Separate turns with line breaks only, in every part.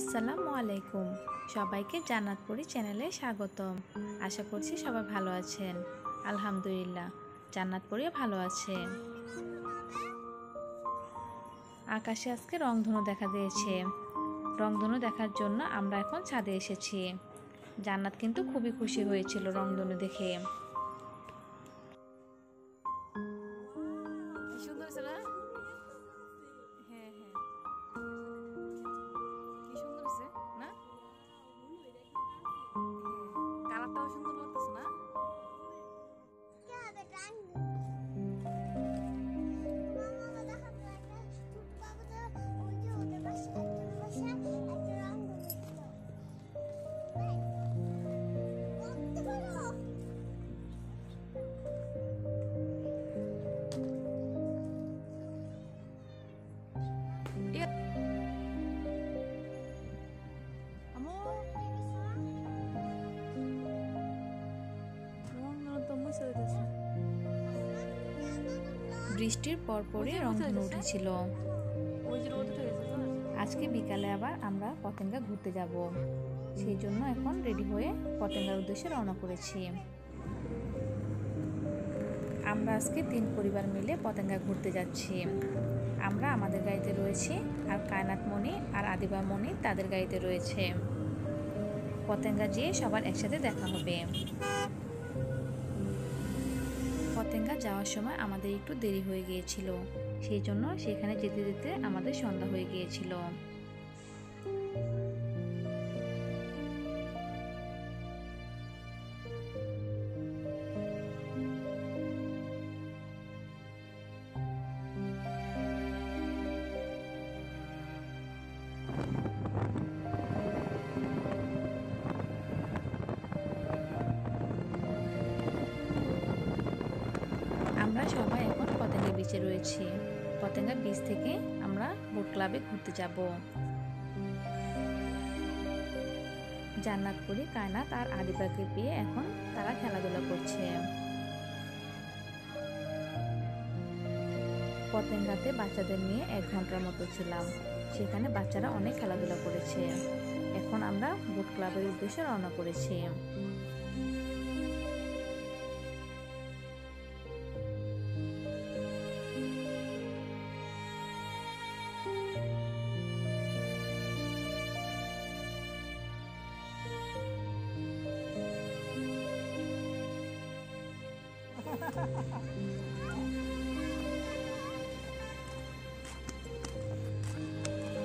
আসসালামু আলাইকুম। সবাইকে জান্নাতপুরি চ্যানেলে স্বাগতম। আশা করছি সবাই ভালো আছেন। আলহামদুলিল্লাহ, জান্নাতপুরিও ভালো আছে। আকাশে আজকে রংধনু দেখা দিয়েছে। রংধনু দেখার জন্য আমরা এখন ছাদে এসেছি। জান্নাত কিন্তু খুবই খুশি হয়েছিল রংধনু দেখে।
কালারটাও সুন্দর লাগতেছে না?
বৃষ্টির পরপরই রংধনু উঠেছিল। আজকে বিকালে আবার আমরা পতেঙ্গা ঘুরতে যাব, সেই জন্য এখন রেডি হয়ে পতেঙ্গার উদ্দেশ্যে রওনা করেছি। আমরা আজকে 3 পরিবার মিলে পতেঙ্গা ঘুরতে যাচ্ছি। আমরা আমাদের গাড়িতে রয়েছি, আর কায়নাত মনি আর আদিবা মনি তাদের গাড়িতে রয়েছে। পতেঙ্গা যেয়ে সবার একসাথে দেখা হবে। পতেঙ্গা যাওয়ার সময় আমাদের একটু দেরি হয়ে গিয়েছিল, সেই জন্য সেখানে যেতে যেতে আমাদের সন্ধ্যা হয়ে গিয়েছিল। আমরা সবাই এখন পতেঙ্গা বিচে রয়েছি। পতেঙ্গা বিচ থেকে আমরা বোট ক্লাবে ঘুরতে যাব। জান্নাতপুরি, কায়নাত আর আদিবাকে পেয়ে এখন তারা খেলাধুলা করছে। পতেঙ্গাতে বাচ্চাদের নিয়ে 1 ঘন্টার মতো ছিলাম। সেখানে বাচ্চারা অনেক খেলাধুলা করেছে। এখন আমরা বোট ক্লাবের উদ্দেশ্যে রওনা করেছি।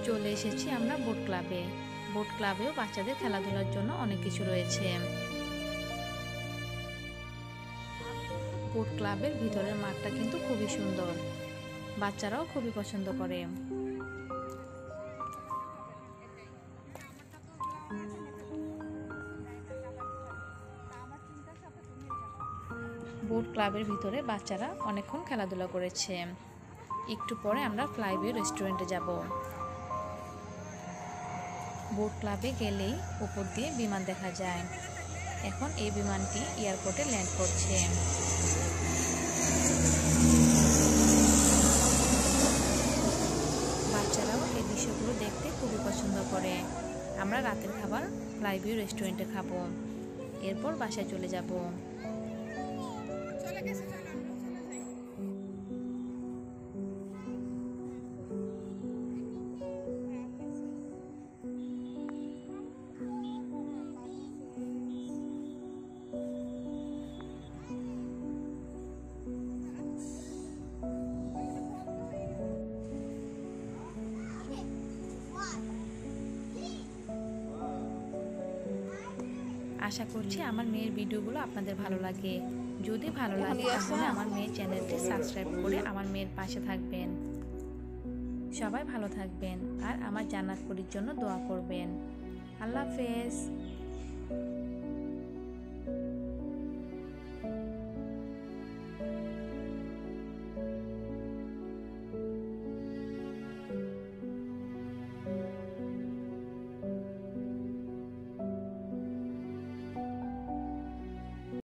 চলে এসেছি আমরা বোট ক্লাবে। বোট ক্লাবেও বাচ্চাদের খেলাধুলার জন্য অনেক কিছু রয়েছে। বোট ক্লাবের ভিতরের মাঠটা কিন্তু খুবই সুন্দর, বাচ্চারাও খুবই পছন্দ করে। বোট ক্লাবের ভিতরে বাচ্চারা অনেকক্ষণ খেলাধুলা করেছে। একটু পরে আমরা ফ্লাইভিউ রেস্টুরেন্টে যাব। বোট ক্লাবে গেলেই উপর দিয়ে বিমান দেখা যায়। এখন এই বিমানটি এয়ারপোর্টে ল্যান্ড করছে। বাচ্চারাও এই দৃশ্যগুলো দেখতে খুবই পছন্দ করে। আমরা রাতের খাবার ফ্লাইভিউ রেস্টুরেন্টে খাবো, এরপর বাসায় চলে যাব। আশা করছি আমার মেয়ের ভিডিওগুলো আপনাদের ভালো লাগে। যদি ভালো লাগে তাহলে আমার মেয়ের চ্যানেলটি সাবস্ক্রাইব করে আমার মেয়ের পাশে থাকবেন। সবাই ভালো থাকবেন আর আমার জান্নাতপুরির জন্য দোয়া করবেন। আল্লাহ হাফেজ।